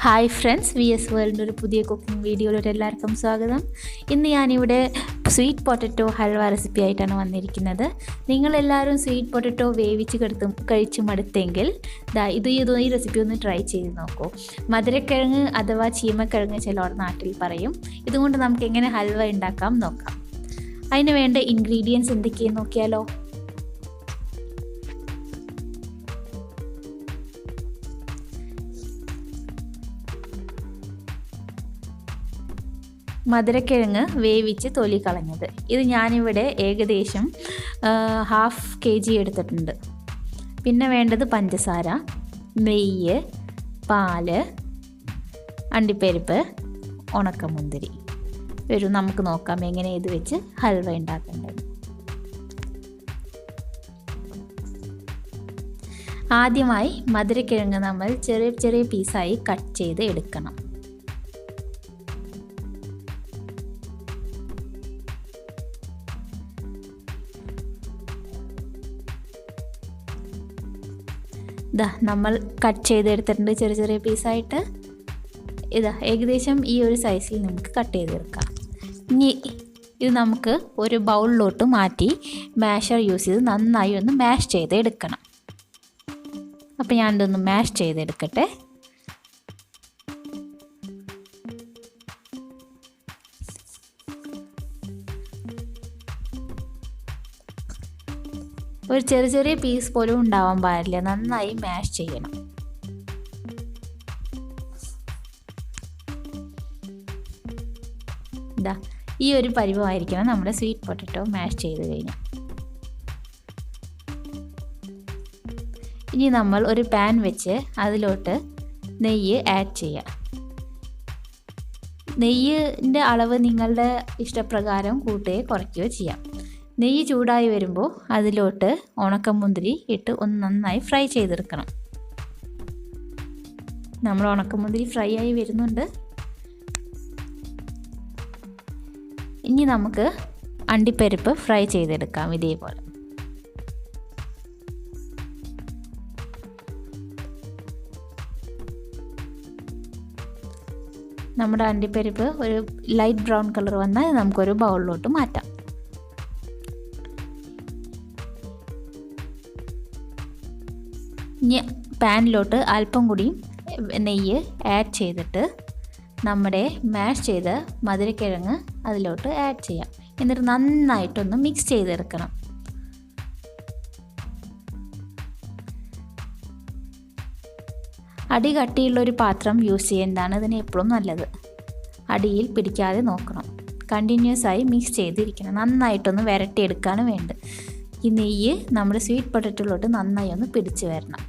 Hi friends, V S വേൾഡിൻ്റെ ഒരു പുതിയ cooking വീഡിയോയിലോട്ട് എല്ലാവർക്കും സ്വാഗതം. ഇന്ന് ഞാനിവിടെ സ്വീറ്റ് പൊട്ടറ്റോ ഹൽവ റെസിപ്പി ആയിട്ടാണ് വന്നിരിക്കുന്നത്. നിങ്ങളെല്ലാവരും സ്വീറ്റ് പൊട്ടറ്റോ വേവിച്ച് കഴിച്ച് മടുത്തെങ്കിൽ ഈ റെസിപ്പി ഒന്ന് ട്രൈ ചെയ്ത് നോക്കൂ. മധുരക്കിഴങ്ങ് അഥവാ ചീമക്കിഴങ്ങ് ചിലർ നാട്ടിൽ പറയും. ഇതുകൊണ്ട് നമുക്ക് എങ്ങനെ ഹൽവ ഉണ്ടാക്കാം നോക്കാം. അതിന് വേണ്ട ഇൻഗ്രീഡിയൻസ് എന്തൊക്കെയെന്ന് നോക്കിയാലോ. മധുരക്കിഴങ്ങ് വേവിച്ച് തൊലി കളഞ്ഞത്, ഇത് ഞാനിവിടെ ഏകദേശം 1/2 kg എടുത്തിട്ടുണ്ട്. പിന്നെ വേണ്ടത് പഞ്ചസാര, നെയ്യ്, പാല്, അണ്ടിപ്പരിപ്പ്, ഉണക്കമുന്തിരി. വരും നമുക്ക് നോക്കാം എങ്ങനെ ഇത് വെച്ച് ഹൽവ ഉണ്ടാക്കേണ്ടത്. ആദ്യമായി മധുരക്കിഴങ്ങ് നമ്മൾ ചെറിയ ചെറിയ പീസായി കട്ട് ചെയ്ത് എടുക്കണം. നമ്മൾ കട്ട് ചെയ്തെടുത്തിട്ടുണ്ട് ചെറിയ ചെറിയ പീസായിട്ട്. ഏകദേശം ഈ ഒരു സൈസിൽ നമുക്ക് കട്ട് ചെയ്തെടുക്കാം. ഇനി ഇത് നമുക്ക് ഒരു ബൗളിലോട്ട് മാറ്റി മാഷർ യൂസ് ചെയ്ത് നന്നായി ഒന്ന് മാഷ് ചെയ്തെടുക്കണം. അപ്പോൾ ഞാനിതൊന്ന് മാഷ് ചെയ്തെടുക്കട്ടെ. ഒരു ചെറിയ ചെറിയ പീസ് പോലും ഉണ്ടാവാൻ പാടില്ല, നന്നായി മാഷ് ചെയ്യണം. ഈ ഒരു പരുവമായിരിക്കണം നമ്മുടെ സ്വീറ്റ് പൊട്ടറ്റോ മാഷ് ചെയ്ത് കഴിഞ്ഞാൽ. ഇനി നമ്മൾ ഒരു പാൻ വെച്ച് അതിലോട്ട് നെയ്യ് ആഡ് ചെയ്യാം. നെയ്യിൻ്റെ അളവ് നിങ്ങളുടെ ഇഷ്ടപ്രകാരം കൂട്ടുകയോ കുറയ്ക്കുകയോ ചെയ്യാം. നെയ്യ് ചൂടായി വരുമ്പോൾ അതിലോട്ട് ഉണക്കമുന്തിരി ഇട്ട് ഒന്ന് നന്നായി ഫ്രൈ ചെയ്തെടുക്കണം. നമ്മൾ ഉണക്കമുന്തിരി ഫ്രൈ ആയി വരുന്നുണ്ട്. ഇനി നമുക്ക് അണ്ടിപ്പരിപ്പ് ഫ്രൈ ചെയ്തെടുക്കാം ഇതേപോലെ. നമ്മുടെ അണ്ടിപ്പരിപ്പ് ഒരു ലൈറ്റ് ബ്രൗൺ കളർ വന്നാൽ നമുക്കൊരു ബൗളിലോട്ട് മാറ്റാം. ഇനി പാനിലോട്ട് അല്പം കൂടി നെയ്യ് ആഡ് ചെയ്തിട്ട് നമ്മുടെ മാഷ് ചെയ്ത മധുരക്കിഴങ്ങ് അതിലോട്ട് ആഡ് ചെയ്യാം. എന്നിട്ട് നന്നായിട്ടൊന്ന് മിക്സ് ചെയ്തെടുക്കണം. അടി കട്ടിയുള്ളൊരു പാത്രം യൂസ് ചെയ്യുന്നതാണ് ഇതിന് എപ്പോഴും നല്ലത്. അടിയിൽ പിടിക്കാതെ നോക്കണം. കണ്ടിന്യൂസ് ആയി മിക്സ് ചെയ്തിരിക്കണം. നന്നായിട്ടൊന്ന് വരട്ടിയെടുക്കുകയാണ് വേണ്ടത്. ഈ നെയ്യ് നമ്മുടെ സ്വീറ്റ് പൊട്ടറ്റോയിലോട്ട് നന്നായി ഒന്ന് പിടിച്ച് വരണം.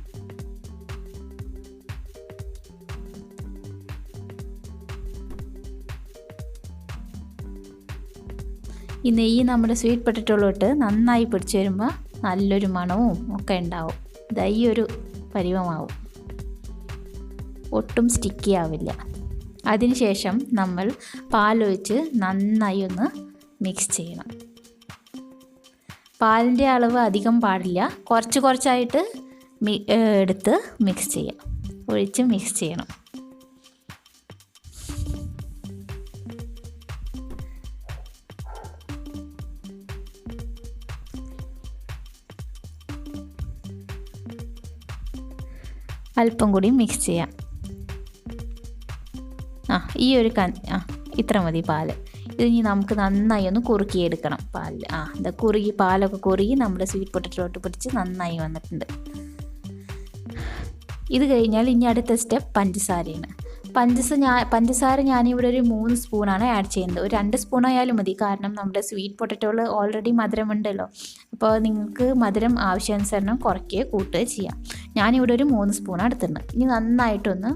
ഈ നെയ്യ് നമ്മുടെ സ്വീറ്റ് പൊട്ടറ്റോയിലോട്ട് നന്നായി പിടിച്ച് വരുമ്പോൾ നല്ലൊരു മണവും ഒക്കെ ഉണ്ടാവും. ഈ ഒരു പരുവമാവും, ഒട്ടും സ്റ്റിക്കി ആവില്ല. അതിനുശേഷം നമ്മൾ പാലൊഴിച്ച് നന്നായി ഒന്ന് മിക്സ് ചെയ്യണം. പാലിൻ്റെ അളവ് അധികം പാടില്ല, കുറച്ച് കുറച്ചായിട്ട് എടുത്ത് മിക്സ് ചെയ്യാം, ഒഴിച്ച് മിക്സ് ചെയ്യണം. അല്പം കൂടി മിക്സ് ചെയ്യാം. ഈ ഒരു ഇത്ര മതി പാല്. ഇത് ഇനി നമുക്ക് നന്നായി ഒന്ന് കുറുക്കിയെടുക്കണം പാലിൽ. പാലൊക്കെ കുറുകി നമ്മുടെ സ്വീറ്റ് പൊട്ടറ്റോട്ട് പിടിച്ച് നന്നായി വന്നിട്ടുണ്ട്. ഇത് കഴിഞ്ഞാൽ ഇനി അടുത്ത സ്റ്റെപ്പ് പഞ്ചസാരയാണ്. പഞ്ചസാര ഞാനിവിടെ ഒരു 3 സ്പൂണാണ് ആഡ് ചെയ്യുന്നത്. ഒരു 2 സ്പൂൺ ആയാലും മതി, കാരണം നമ്മുടെ സ്വീറ്റ് പൊട്ടറ്റോയിൽ ഓൾറെഡി മധുരമുണ്ടല്ലോ. അപ്പോൾ നിങ്ങൾക്ക് മധുരം ആവശ്യാനുസരണം കുറയ്ക്കുകയോ കൂട്ടുകയോ ചെയ്യാം. ഞാനിവിടെ ഒരു 3 സ്പൂൺ എടുത്തിട്ടുണ്ട്. ഇനി നന്നായിട്ടൊന്ന്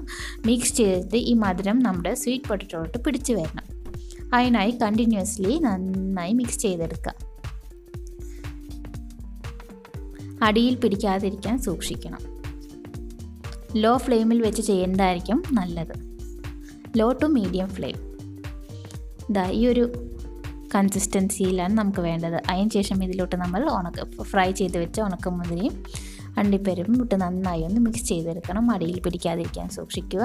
മിക്സ് ചെയ്തിട്ട് ഈ മധുരം നമ്മുടെ സ്വീറ്റ് പൊട്ടറ്റോട്ട് പിടിച്ച് വരണം. അതിനായി കണ്ടിന്യൂസ്ലി നന്നായി മിക്സ് ചെയ്തെടുക്കുക. അടിയിൽ പിടിക്കാതിരിക്കാൻ സൂക്ഷിക്കണം. ലോ ഫ്ലെയിമിൽ വെച്ച് ചെയ്യുന്നതായിരിക്കും നല്ലത്. Low to medium flame. ഈ ഒരു കൺസിസ്റ്റൻസിയിലാണ് നമുക്ക് വേണ്ടത്. അതിന് ശേഷം ഇതിലോട്ട് നമ്മൾ ഫ്രൈ ചെയ്ത് വെച്ച ഉണക്കമുന്തിരിയും അണ്ടിപ്പരിപ്പും ഇട്ട് നന്നായി ഒന്ന് മിക്സ് ചെയ്തെടുക്കണം. അടിയിൽ പിടിക്കാതിരിക്കാൻ സൂക്ഷിക്കുക.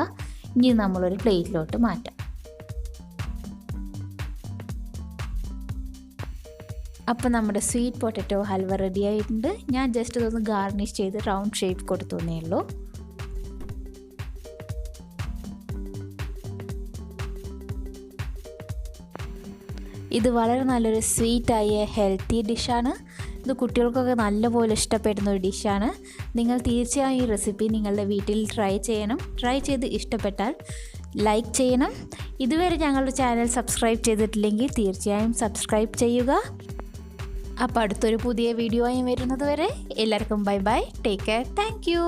ഇനി നമ്മളൊരു പ്ലേറ്റിലോട്ട് മാറ്റാം. അപ്പോൾ നമ്മുടെ സ്വീറ്റ് പൊട്ടറ്റോ ഹൽവ റെഡി ആയിട്ടുണ്ട്. ഞാൻ ജസ്റ്റ് ഇതൊന്ന് ഗാർണിഷ് ചെയ്ത് റൗണ്ട് ഷേപ്പ് കൊടുത്തേ ഉള്ളൂ. ഇത് വളരെ നല്ലൊരു സ്വീറ്റായ ഹെൽത്തി ഡിഷാണ്. ഇത് കുട്ടികൾക്കൊക്കെ നല്ലപോലെ ഇഷ്ടപ്പെടുന്ന ഒരു ഡിഷാണ്. നിങ്ങൾ തീർച്ചയായും ഈ റെസിപ്പി നിങ്ങളുടെ വീട്ടിൽ ട്രൈ ചെയ്യണം. ട്രൈ ചെയ്ത് ഇഷ്ടപ്പെട്ടാൽ ലൈക്ക് ചെയ്യണം. ഇതുവരെ ഞങ്ങളുടെ ചാനൽ സബ്സ്ക്രൈബ് ചെയ്തിട്ടില്ലെങ്കിൽ തീർച്ചയായും സബ്സ്ക്രൈബ് ചെയ്യുക. അപ്പോൾ അടുത്തൊരു പുതിയ വീഡിയോയും വരുന്നത് വരെ എല്ലാവർക്കും bye bye, take care, thank you.